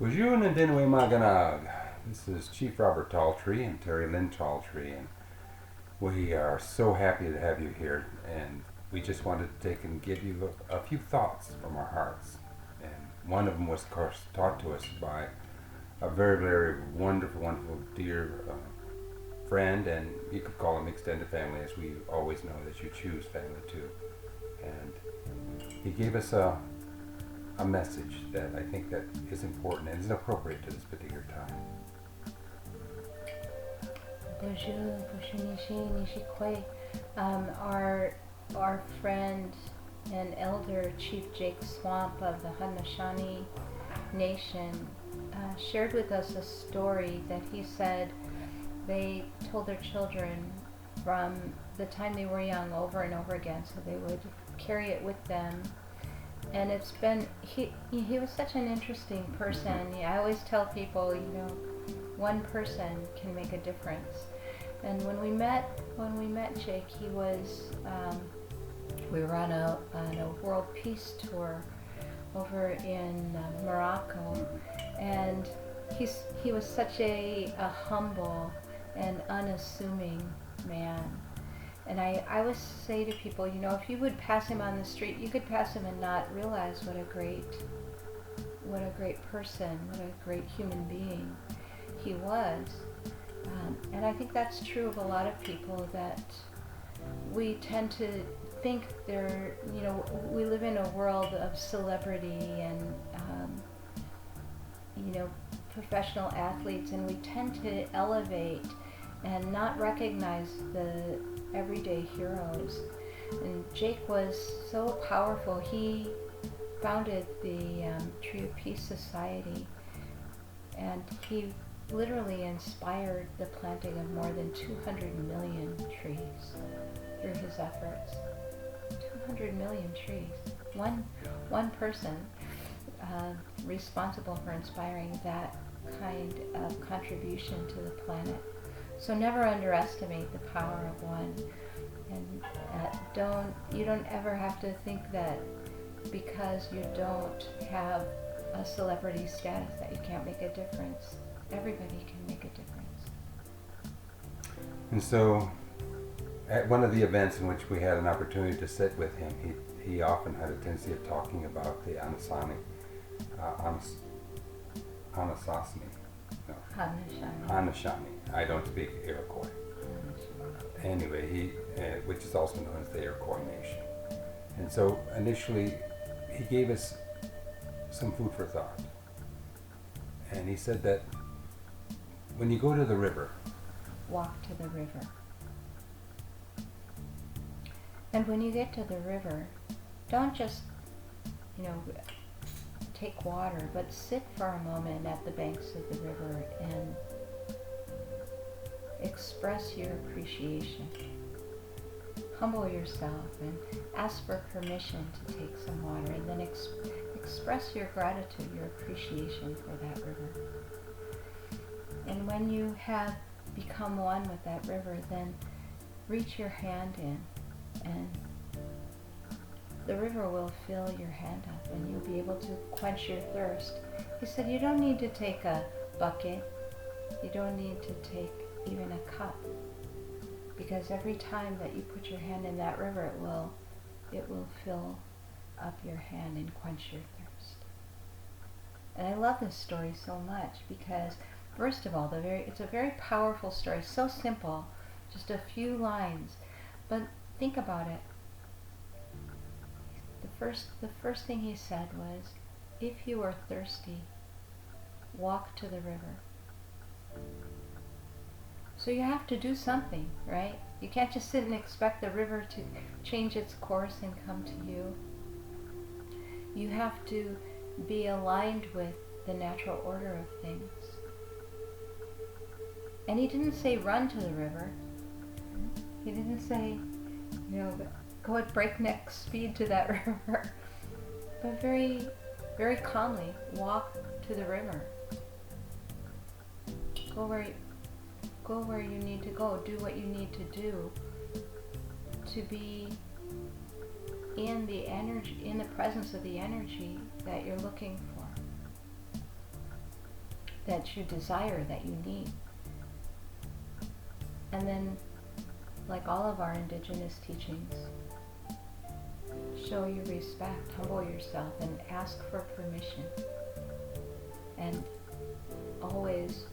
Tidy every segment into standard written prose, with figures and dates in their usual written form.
Wajun and Dinwe Maganag. This is Chief Robert TallTree and Terri Lynn TallTree, and we are so happy to have you here. And we just wanted to take and give you a few thoughts from our hearts. And one of them was, of course, taught to us by a very, very wonderful, wonderful, dear friend, and you could call him extended family, as we always know that you choose family too. And he gave us a message that I think that is important and is appropriate to this particular time. Bonjour, our friend and elder Chief Jake Swamp of the Haudenosaunee Nation shared with us a story that he said they told their children from the time they were young over and over again, so they would carry it with them. And it's been, he was such an interesting person. I always tell people, one person can make a difference. And when we met Jake, he was, we were on a world peace tour over in Morocco, and he was such a humble and unassuming man. And I always say to people, if you would pass him on the street, you could pass him and not realize what a great person, what a great human being he was. And I think that's true of a lot of people, that we tend to think we live in a world of celebrity and, professional athletes, and we tend to elevate and not recognize the everyday heroes. And Jake was so powerful. He founded the Tree of Peace Society, and he literally inspired the planting of more than 200 million trees through his efforts. 200 million trees. One person responsible for inspiring that kind of contribution to the planet. So never underestimate the power of one, and you don't ever have to think that because you don't have a celebrity status that you can't make a difference. Everybody can make a difference. And so, at one of the events in which we had an opportunity to sit with him, he often had a tendency of talking about the Haudenosaunee. Haudenosaunee. I don't speak Iroquois. Anyway, which is also known as the Iroquois Nation. And so initially, he gave us some food for thought. And he said that when you go to the river, walk to the river. And when you get to the river, don't just, take water, but sit for a moment at the banks of the river and express your appreciation. Humble yourself and ask for permission to take some water, and then express your gratitude, your appreciation for that river. And when you have become one with that river, then reach your hand in, and the river will fill your hand up, and you'll be able to quench your thirst. He said you don't need to take a bucket, you don't need to take even a cup, because every time that you put your hand in that river, it will fill up your hand and quench your thirst. And I love this story so much because, first of all, it's a very powerful story, so simple, just a few lines, but think about it. The first thing he said was, if you are thirsty, walk to the river. So you have to do something, right? You can't just sit and expect the river to change its course and come to you. You have to be aligned with the natural order of things. And he didn't say run to the river. He didn't say, go at breakneck speed to that river. But very, very calmly, walk to the river. Go where you need to go. Do what you need to do to be in the energy, in the presence of the energy that you're looking for. that you desire, that you need. And then, like all of our Indigenous teachings, show your respect, humble yourself, and ask for permission. And always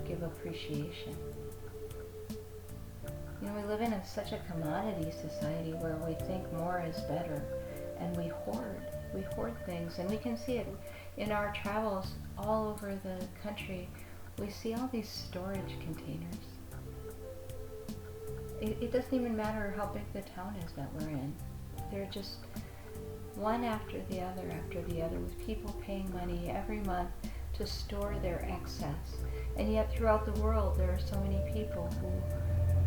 give appreciation. You know, we live in such a commodity society where we think more is better, and we hoard things, and we can see it in our travels all over the country. We see all these storage containers. It doesn't even matter how big the town is that we're in. They're just one after the other, with people paying money every month to store their excess. And yet throughout the world there are so many people who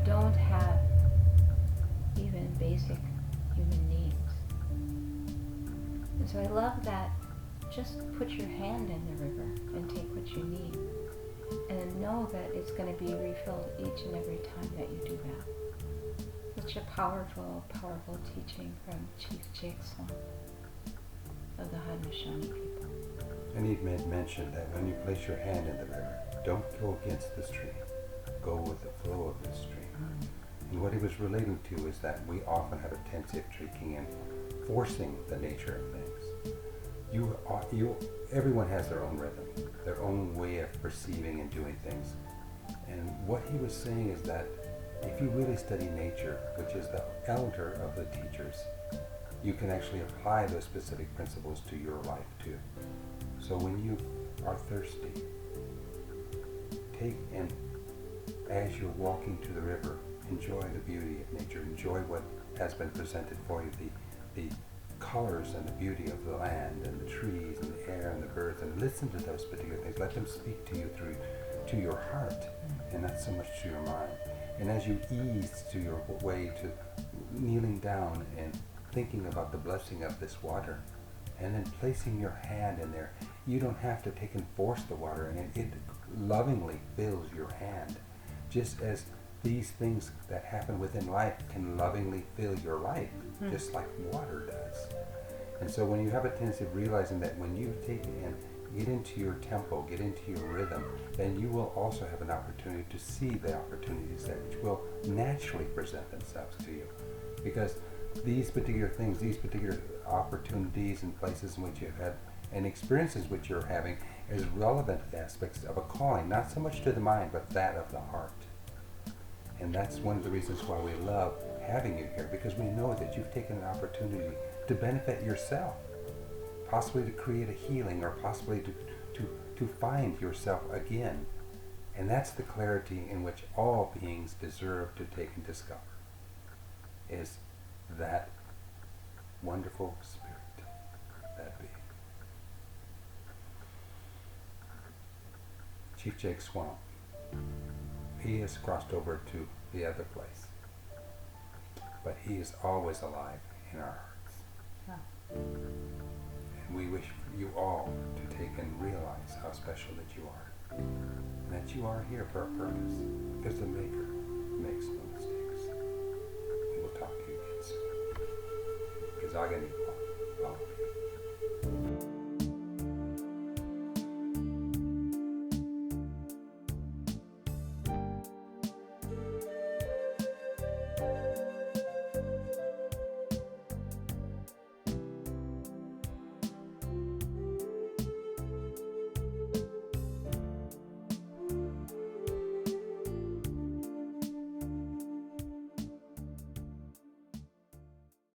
don't have even basic human needs. And so I love that. Just put your hand in the river and take what you need. And then know that it's going to be refilled each and every time that you do that. Such a powerful, powerful teaching from Chief Jake Swamp of the Haudenosaunee people. And he mentioned that when you place your hand in the river, don't go against the stream. Go with the flow of the stream. And what he was relating to is that we often have a tendency of taking and forcing the nature of things. Everyone has their own rhythm, their own way of perceiving and doing things. And what he was saying is that if you really study nature, which is the elder of the teachers, you can actually apply those specific principles to your life too. So when you are thirsty, take and as you're walking to the river, enjoy the beauty of nature, enjoy what has been presented for you, the colors and the beauty of the land and the trees and the air and the birds, and listen to those particular things. Let them speak to you through to your heart and not so much to your mind. And as you ease to your way to kneeling down and thinking about the blessing of this water, and then placing your hand in there, you don't have to take and force the water, and it lovingly fills your hand. Just as these things that happen within life can lovingly fill your life, just like water does. And so when you have a tendency of realizing that when you take and get into your tempo, get into your rhythm, then you will also have an opportunity to see the opportunities that which will naturally present themselves to you. Because these particular things, these particular opportunities and places in which you've had and experiences which you're having is relevant aspects of a calling, not so much to the mind, but that of the heart. And that's one of the reasons why we love having you here, because we know that you've taken an opportunity to benefit yourself, possibly to create a healing, or possibly to find yourself again. And that's the clarity in which all beings deserve to take and discover, is that wonderful spirit, that being. Chief Jake Swamp, he has crossed over to the other place, but he is always alive in our hearts. Yeah. And we wish you all to take and realize how special that you are, and that you are here for a purpose, because the Maker makes no mistakes. We will talk to you again soon. Gakina-awiiya.